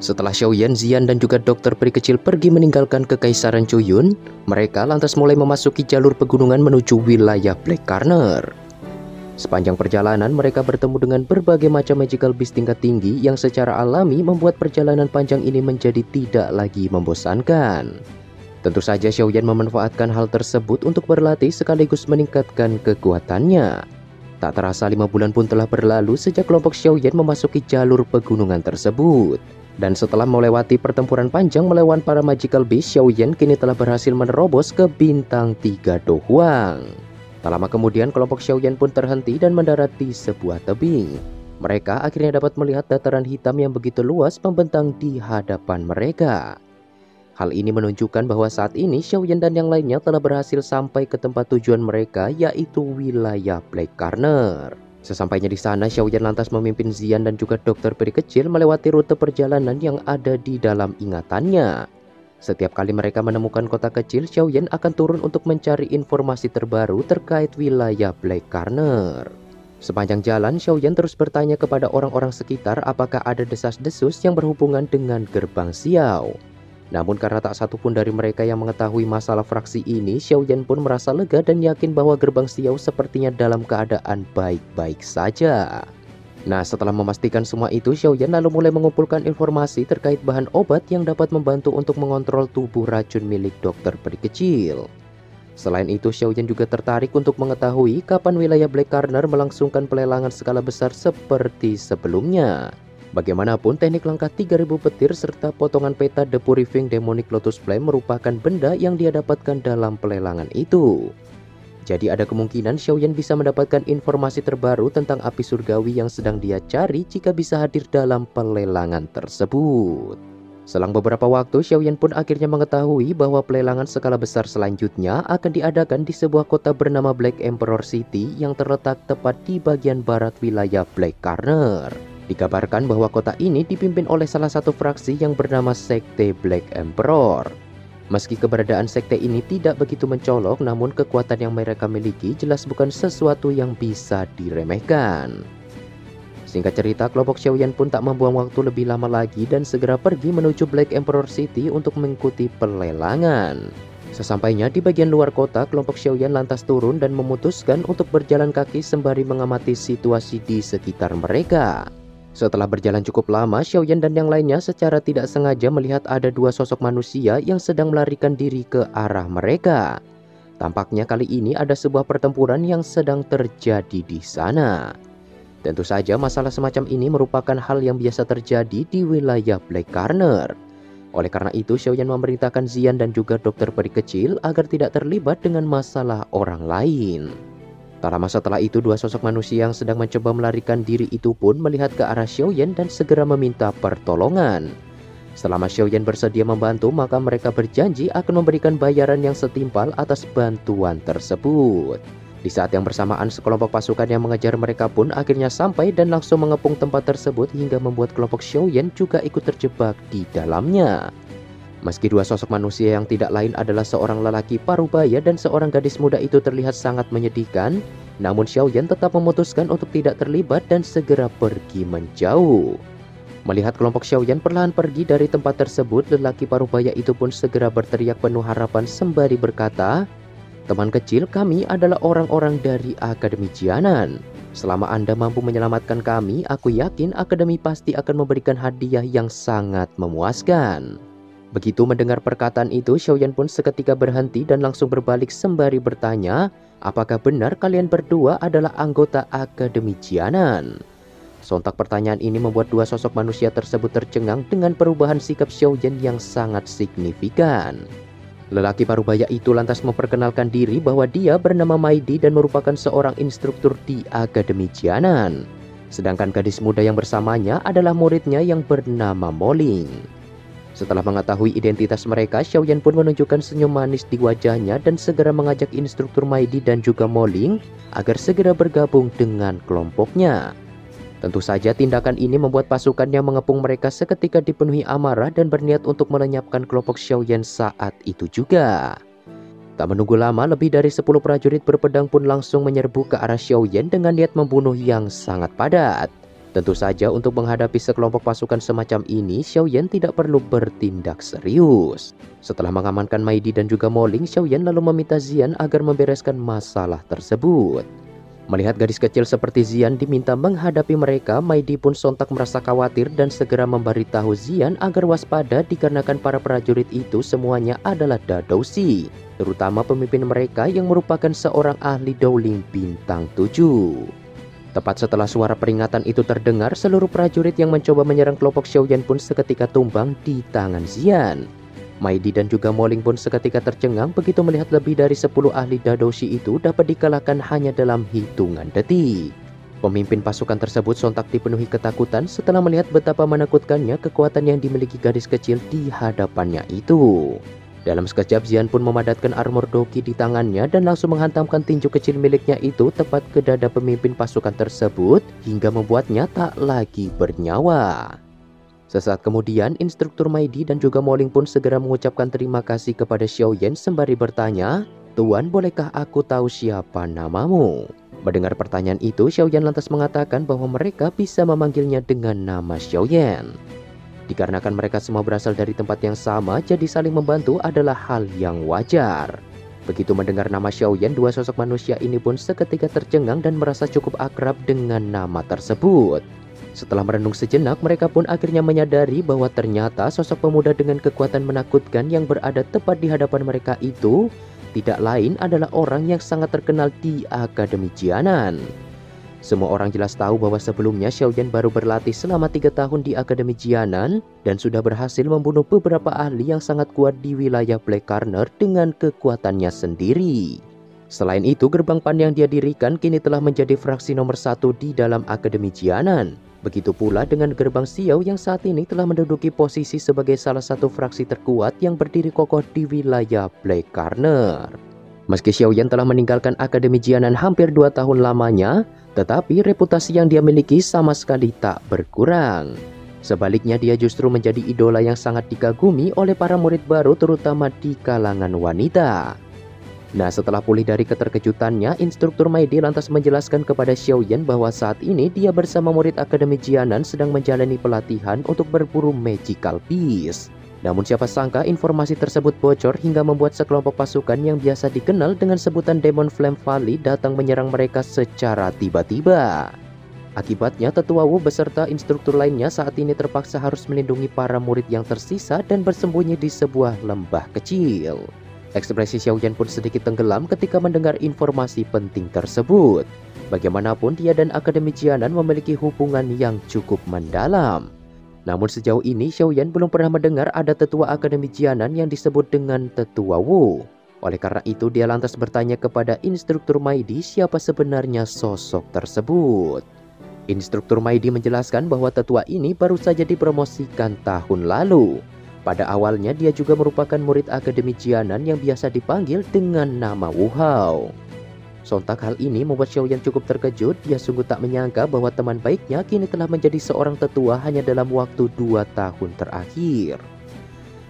Setelah Xiaoyan, Xian dan juga dokter peri kecil pergi meninggalkan kekaisaran Chuyun, mereka lantas mulai memasuki jalur pegunungan menuju wilayah Black Corner. Sepanjang perjalanan mereka bertemu dengan berbagai macam magical beast tingkat tinggi yang secara alami membuat perjalanan panjang ini menjadi tidak lagi membosankan. Tentu saja Xiaoyan memanfaatkan hal tersebut untuk berlatih sekaligus meningkatkan kekuatannya. Tak terasa 5 bulan pun telah berlalu sejak kelompok Xiaoyan memasuki jalur pegunungan tersebut. Dan setelah melewati pertempuran panjang melawan para magical beast, Xiaoyan kini telah berhasil menerobos ke bintang 3 Do Huang. Tak lama kemudian kelompok Xiaoyan pun terhenti dan mendarat di sebuah tebing. Mereka akhirnya dapat melihat dataran hitam yang begitu luas membentang di hadapan mereka. Hal ini menunjukkan bahwa saat ini Xiaoyan dan yang lainnya telah berhasil sampai ke tempat tujuan mereka, yaitu wilayah Black Corner. Sesampainya di sana, Xiaoyan lantas memimpin Xian dan juga dokter peri kecil melewati rute perjalanan yang ada di dalam ingatannya. Setiap kali mereka menemukan kota kecil, Xiaoyan akan turun untuk mencari informasi terbaru terkait wilayah Black Corner. Sepanjang jalan, Xiaoyan terus bertanya kepada orang-orang sekitar apakah ada desas-desus yang berhubungan dengan gerbang Xiao. Namun karena tak satu pun dari mereka yang mengetahui masalah fraksi ini, Xiaoyan pun merasa lega dan yakin bahwa gerbang Xiao sepertinya dalam keadaan baik-baik saja. Nah, setelah memastikan semua itu, Xiaoyan lalu mulai mengumpulkan informasi terkait bahan obat yang dapat membantu untuk mengontrol tubuh racun milik dokter peri kecil. Selain itu, Xiaoyan juga tertarik untuk mengetahui kapan wilayah Black Corner melangsungkan pelelangan skala besar seperti sebelumnya. Bagaimanapun, teknik langkah 3000 petir serta potongan peta The Purifying Demonic Lotus Flame merupakan benda yang dia dapatkan dalam pelelangan itu. Jadi ada kemungkinan Xiaoyan bisa mendapatkan informasi terbaru tentang api surgawi yang sedang dia cari jika bisa hadir dalam pelelangan tersebut. Selang beberapa waktu, Xiaoyan pun akhirnya mengetahui bahwa pelelangan skala besar selanjutnya akan diadakan di sebuah kota bernama Black Emperor City yang terletak tepat di bagian barat wilayah Black Corner. Dikabarkan bahwa kota ini dipimpin oleh salah satu fraksi yang bernama Sekte Black Emperor. Meski keberadaan sekte ini tidak begitu mencolok, namun kekuatan yang mereka miliki jelas bukan sesuatu yang bisa diremehkan. Singkat cerita, kelompok Xiaoyan pun tak membuang waktu lebih lama lagi dan segera pergi menuju Black Emperor City untuk mengikuti pelelangan. Sesampainya di bagian luar kota, kelompok Xiaoyan lantas turun dan memutuskan untuk berjalan kaki sembari mengamati situasi di sekitar mereka. Setelah berjalan cukup lama, Xiaoyan dan yang lainnya secara tidak sengaja melihat ada 2 sosok manusia yang sedang melarikan diri ke arah mereka. Tampaknya kali ini ada sebuah pertempuran yang sedang terjadi di sana. Tentu saja masalah semacam ini merupakan hal yang biasa terjadi di wilayah Black Corner. Oleh karena itu, Xiaoyan memerintahkan Xian dan juga dokter peri kecil agar tidak terlibat dengan masalah orang lain. Tak lama setelah itu, 2 sosok manusia yang sedang mencoba melarikan diri itu pun melihat ke arah Xiaoyan dan segera meminta pertolongan. Selama Xiaoyan bersedia membantu, maka mereka berjanji akan memberikan bayaran yang setimpal atas bantuan tersebut. Di saat yang bersamaan, sekelompok pasukan yang mengejar mereka pun akhirnya sampai dan langsung mengepung tempat tersebut hingga membuat kelompok Xiaoyan juga ikut terjebak di dalamnya. Meski 2 sosok manusia yang tidak lain adalah seorang lelaki parubaya dan seorang gadis muda itu terlihat sangat menyedihkan, namun Xiaoyan tetap memutuskan untuk tidak terlibat dan segera pergi menjauh. Melihat kelompok Xiaoyan perlahan pergi dari tempat tersebut, lelaki parubaya itu pun segera berteriak penuh harapan sembari berkata, "Teman kecil, kami adalah orang-orang dari Akademi Jianan. Selama Anda mampu menyelamatkan kami, aku yakin Akademi pasti akan memberikan hadiah yang sangat memuaskan." Begitu mendengar perkataan itu, Xiaoyan pun seketika berhenti dan langsung berbalik sembari bertanya, "Apakah benar kalian berdua adalah anggota Akademi Jianan?" Sontak pertanyaan ini membuat 2 sosok manusia tersebut tercengang dengan perubahan sikap Xiaoyan yang sangat signifikan. Lelaki parubaya itu lantas memperkenalkan diri bahwa dia bernama Maidi dan merupakan seorang instruktur di Akademi Jianan. Sedangkan gadis muda yang bersamanya adalah muridnya yang bernama Moling. Setelah mengetahui identitas mereka, Xiaoyan pun menunjukkan senyum manis di wajahnya dan segera mengajak instruktur Maidi dan juga Moling agar segera bergabung dengan kelompoknya. Tentu saja tindakan ini membuat pasukan yang mengepung mereka seketika dipenuhi amarah dan berniat untuk melenyapkan kelompok Xiaoyan saat itu juga. Tak menunggu lama, lebih dari 10 prajurit berpedang pun langsung menyerbu ke arah Xiaoyan dengan niat membunuh yang sangat padat. Tentu saja untuk menghadapi sekelompok pasukan semacam ini, Xiaoyan tidak perlu bertindak serius. Setelah mengamankan Maidi dan juga Moling, Xiaoyan lalu meminta Xian agar membereskan masalah tersebut. Melihat gadis kecil seperti Xian diminta menghadapi mereka, Maidi pun sontak merasa khawatir dan segera memberitahu Xian agar waspada dikarenakan para prajurit itu semuanya adalah Dadoushi, terutama pemimpin mereka yang merupakan seorang ahli Dowling bintang 7. Tepat setelah suara peringatan itu terdengar, seluruh prajurit yang mencoba menyerang kelompok Xiaoyan pun seketika tumbang di tangan Xian. Maidi dan juga Moling pun seketika tercengang begitu melihat lebih dari 10 ahli Dadoushi itu dapat dikalahkan hanya dalam hitungan detik. Pemimpin pasukan tersebut sontak dipenuhi ketakutan setelah melihat betapa menakutkannya kekuatan yang dimiliki gadis kecil di hadapannya itu. Dalam sekejap Xian pun memadatkan armor Doki di tangannya dan langsung menghantamkan tinju kecil miliknya itu tepat ke dada pemimpin pasukan tersebut hingga membuatnya tak lagi bernyawa. Sesaat kemudian instruktur Maidi dan juga Moling pun segera mengucapkan terima kasih kepada Xiaoyan sembari bertanya, "Tuan, bolehkah aku tahu siapa namamu?" Mendengar pertanyaan itu, Xiaoyan lantas mengatakan bahwa mereka bisa memanggilnya dengan nama Xiaoyan. Dikarenakan mereka semua berasal dari tempat yang sama, jadi saling membantu adalah hal yang wajar. Begitu mendengar nama Xiaoyan, dua sosok manusia ini pun seketika tercengang dan merasa cukup akrab dengan nama tersebut. Setelah merenung sejenak, mereka pun akhirnya menyadari bahwa ternyata sosok pemuda dengan kekuatan menakutkan yang berada tepat di hadapan mereka itu tidak lain adalah orang yang sangat terkenal di Akademi Jianan. Semua orang jelas tahu bahwa sebelumnya Xiaoyan baru berlatih selama 3 tahun di Akademi Jianan dan sudah berhasil membunuh beberapa ahli yang sangat kuat di wilayah Black Corner dengan kekuatannya sendiri. Selain itu, gerbang Pan yang dia dirikan kini telah menjadi fraksi nomor 1 di dalam Akademi Jianan. Begitu pula dengan gerbang Xiao yang saat ini telah menduduki posisi sebagai salah satu fraksi terkuat yang berdiri kokoh di wilayah Black Corner. Meski Xiaoyan telah meninggalkan Akademi Jianan hampir 2 tahun lamanya, tetapi reputasi yang dia miliki sama sekali tak berkurang. Sebaliknya dia justru menjadi idola yang sangat dikagumi oleh para murid baru terutama di kalangan wanita. Nah, setelah pulih dari keterkejutannya, instruktur Maidi lantas menjelaskan kepada Xiaoyan bahwa saat ini dia bersama murid Akademi Jianan sedang menjalani pelatihan untuk berburu magical piece. Namun siapa sangka informasi tersebut bocor hingga membuat sekelompok pasukan yang biasa dikenal dengan sebutan Demon Flame Valley datang menyerang mereka secara tiba-tiba. Akibatnya Tetua Wu beserta instruktur lainnya saat ini terpaksa harus melindungi para murid yang tersisa dan bersembunyi di sebuah lembah kecil. Ekspresi Xiaoyan pun sedikit tenggelam ketika mendengar informasi penting tersebut. Bagaimanapun dia dan Akademi Jianan memiliki hubungan yang cukup mendalam. Namun sejauh ini Xiaoyan belum pernah mendengar ada tetua Akademi Jianan yang disebut dengan Tetua Wu. Oleh karena itu dia lantas bertanya kepada instruktur Maidi siapa sebenarnya sosok tersebut. Instruktur Maidi menjelaskan bahwa tetua ini baru saja dipromosikan tahun lalu. Pada awalnya dia juga merupakan murid Akademi Jianan yang biasa dipanggil dengan nama Wu Hao. Sontak hal ini membuat Xiaoyan cukup terkejut. Dia sungguh tak menyangka bahwa teman baiknya kini telah menjadi seorang tetua hanya dalam waktu 2 tahun terakhir.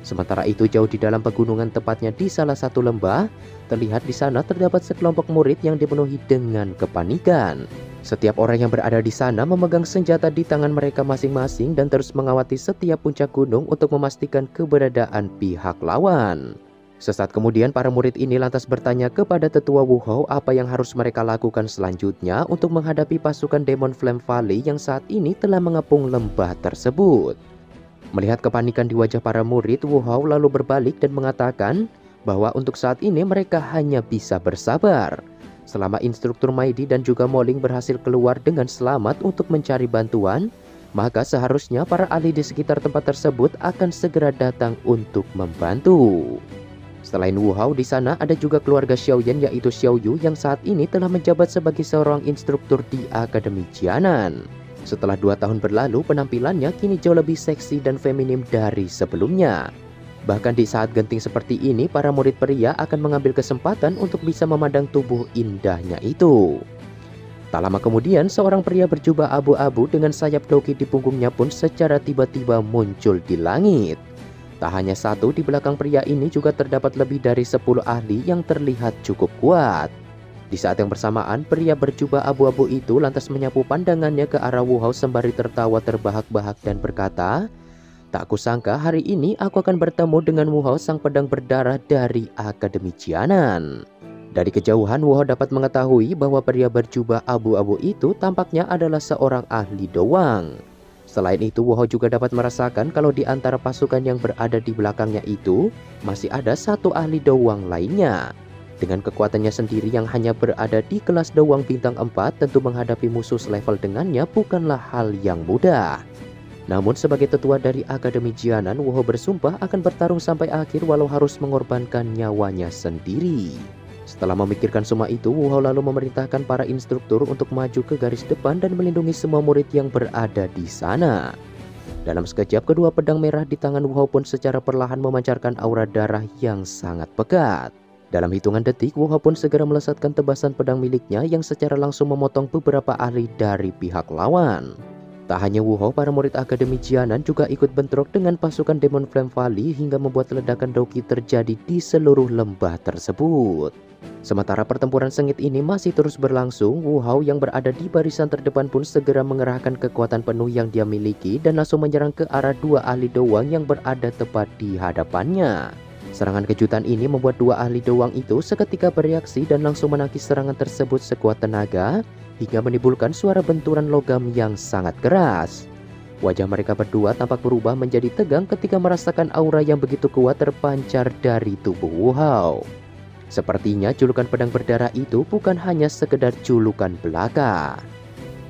Sementara itu jauh di dalam pegunungan tepatnya di salah satu lembah, terlihat di sana terdapat sekelompok murid yang dipenuhi dengan kepanikan. Setiap orang yang berada di sana memegang senjata di tangan mereka masing-masing dan terus mengawati setiap puncak gunung untuk memastikan keberadaan pihak lawan. Sesaat kemudian para murid ini lantas bertanya kepada Tetua Wu Hao apa yang harus mereka lakukan selanjutnya untuk menghadapi pasukan Demon Flame Valley yang saat ini telah mengepung lembah tersebut. Melihat kepanikan di wajah para murid, Wu Hao lalu berbalik dan mengatakan bahwa untuk saat ini mereka hanya bisa bersabar. Selama instruktur Maidi dan juga Moling berhasil keluar dengan selamat untuk mencari bantuan, maka seharusnya para ahli di sekitar tempat tersebut akan segera datang untuk membantu. Selain Wu Hao, di sana ada juga keluarga Xiaoyan yaitu Xiao Yu yang saat ini telah menjabat sebagai seorang instruktur di Akademi Jianan. Setelah 2 tahun berlalu, penampilannya kini jauh lebih seksi dan feminim dari sebelumnya. Bahkan di saat genting seperti ini, para murid pria akan mengambil kesempatan untuk bisa memandang tubuh indahnya itu. Tak lama kemudian, seorang pria berjubah abu-abu dengan sayap doki di punggungnya pun secara tiba-tiba muncul di langit. Tak hanya satu, di belakang pria ini juga terdapat lebih dari 10 ahli yang terlihat cukup kuat. Di saat yang bersamaan, pria berjubah abu-abu itu lantas menyapu pandangannya ke arah Wu Hao sembari tertawa terbahak-bahak dan berkata, "Tak kusangka hari ini aku akan bertemu dengan Wu Hao sang pedang berdarah dari Akademi Jianan." Dari kejauhan Wu Hao dapat mengetahui bahwa pria berjubah abu-abu itu tampaknya adalah seorang ahli doang. Selain itu, Wu Hao juga dapat merasakan kalau di antara pasukan yang berada di belakangnya itu masih ada satu ahli doang lainnya. Dengan kekuatannya sendiri yang hanya berada di kelas doang bintang 4, tentu menghadapi musuh selevel dengannya bukanlah hal yang mudah. Namun sebagai tetua dari Akademi Jianan, Wu Hao bersumpah akan bertarung sampai akhir walau harus mengorbankan nyawanya sendiri. Setelah memikirkan semua itu, Wu Hao lalu memerintahkan para instruktur untuk maju ke garis depan dan melindungi semua murid yang berada di sana. Dalam sekejap, kedua pedang merah di tangan Wu Hao pun secara perlahan memancarkan aura darah yang sangat pekat. Dalam hitungan detik, Wu Hao pun segera melesatkan tebasan pedang miliknya yang secara langsung memotong beberapa ahli dari pihak lawan. Tak hanya Wu Hao, para murid Akademi Jianan juga ikut bentrok dengan pasukan Demon Flame Valley hingga membuat ledakan Doki terjadi di seluruh lembah tersebut. Sementara pertempuran sengit ini masih terus berlangsung, Wu Hao yang berada di barisan terdepan pun segera mengerahkan kekuatan penuh yang dia miliki dan langsung menyerang ke arah dua ahli doang yang berada tepat di hadapannya. Serangan kejutan ini membuat dua ahli doang itu seketika bereaksi dan langsung menangkis serangan tersebut sekuat tenaga hingga menimbulkan suara benturan logam yang sangat keras. Wajah mereka berdua tampak berubah menjadi tegang ketika merasakan aura yang begitu kuat terpancar dari tubuh Wu Hao. Sepertinya julukan pedang berdarah itu bukan hanya sekedar julukan belaka.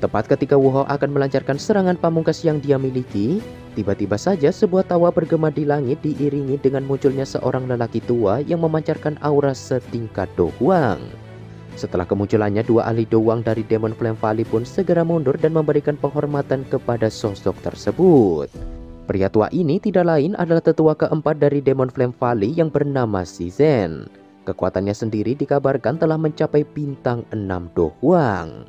Tepat ketika Wu Hao akan melancarkan serangan pamungkas yang dia miliki, tiba-tiba saja sebuah tawa bergema di langit diiringi dengan munculnya seorang lelaki tua yang memancarkan aura setingkat Do Huang. Setelah kemunculannya, dua ahli doang dari Demon Flame Valley pun segera mundur dan memberikan penghormatan kepada sosok tersebut. Pria tua ini tidak lain adalah tetua keempat dari Demon Flame Valley yang bernama Shizen. Kekuatannya sendiri dikabarkan telah mencapai bintang 6 Do Huang.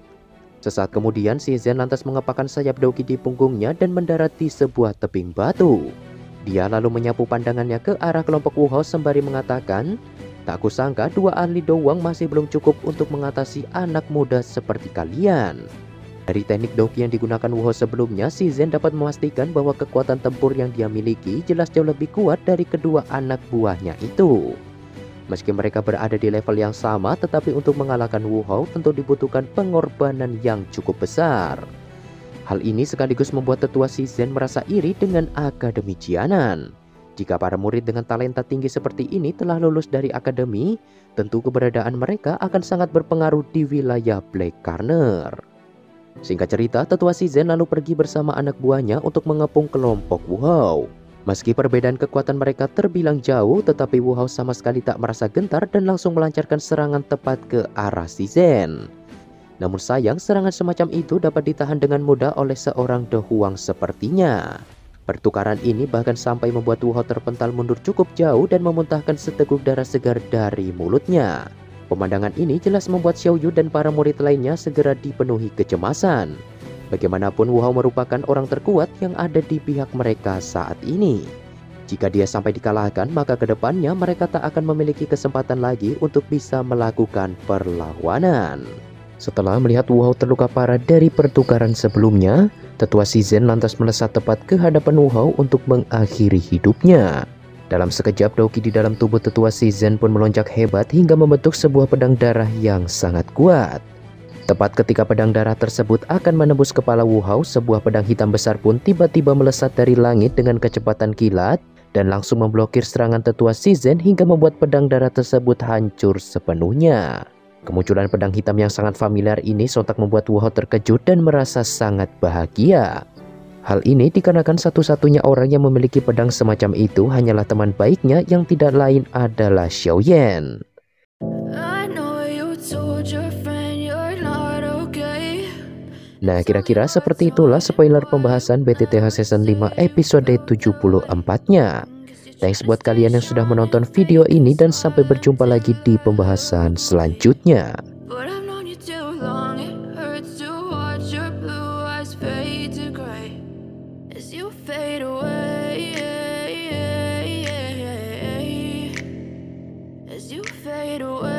Sesaat kemudian, Shizen lantas mengepakkan sayap Doki di punggungnya dan mendarat di sebuah tebing batu. Dia lalu menyapu pandangannya ke arah kelompok Wu Hao sembari mengatakan, "Tak kusangka dua ahli doang masih belum cukup untuk mengatasi anak muda seperti kalian." Dari teknik Doki yang digunakan Wu Hao sebelumnya, Shizen dapat memastikan bahwa kekuatan tempur yang dia miliki jelas jauh lebih kuat dari kedua anak buahnya itu. Meski mereka berada di level yang sama, tetapi untuk mengalahkan Wu Hao tentu dibutuhkan pengorbanan yang cukup besar. Hal ini sekaligus membuat tetua Shizen merasa iri dengan Akademi Jianan. Jika para murid dengan talenta tinggi seperti ini telah lulus dari akademi, tentu keberadaan mereka akan sangat berpengaruh di wilayah Black Corner. Singkat cerita, tetua Shizen lalu pergi bersama anak buahnya untuk mengepung kelompok Wu Hao. Meski perbedaan kekuatan mereka terbilang jauh, tetapi Wu Hao sama sekali tak merasa gentar dan langsung melancarkan serangan tepat ke arah Shizen. Namun sayang, serangan semacam itu dapat ditahan dengan mudah oleh seorang Do Huang sepertinya. Pertukaran ini bahkan sampai membuat Wu Hao terpental mundur cukup jauh dan memuntahkan seteguk darah segar dari mulutnya. Pemandangan ini jelas membuat Xiao Yu dan para murid lainnya segera dipenuhi kecemasan. Bagaimanapun Wu Hao merupakan orang terkuat yang ada di pihak mereka saat ini. Jika dia sampai dikalahkan, maka kedepannya mereka tak akan memiliki kesempatan lagi untuk bisa melakukan perlawanan. Setelah melihat Wu Hao terluka parah dari pertukaran sebelumnya, tetua Shizen lantas melesat tepat ke hadapan Wu Hao untuk mengakhiri hidupnya. Dalam sekejap, Doki di dalam tubuh tetua Shizen pun melonjak hebat hingga membentuk sebuah pedang darah yang sangat kuat. Tepat ketika pedang darah tersebut akan menembus kepala Wu Hao, sebuah pedang hitam besar pun tiba-tiba melesat dari langit dengan kecepatan kilat dan langsung memblokir serangan tetua Shizen hingga membuat pedang darah tersebut hancur sepenuhnya. Kemunculan pedang hitam yang sangat familiar ini sontak membuat Wu Hao terkejut dan merasa sangat bahagia. Hal ini dikarenakan satu-satunya orang yang memiliki pedang semacam itu hanyalah teman baiknya yang tidak lain adalah Xiao Yan. Nah, kira-kira seperti itulah spoiler pembahasan BTTH Season 5 episode 74-nya. Thanks buat kalian yang sudah menonton video ini dan sampai berjumpa lagi di pembahasan selanjutnya. Fade away.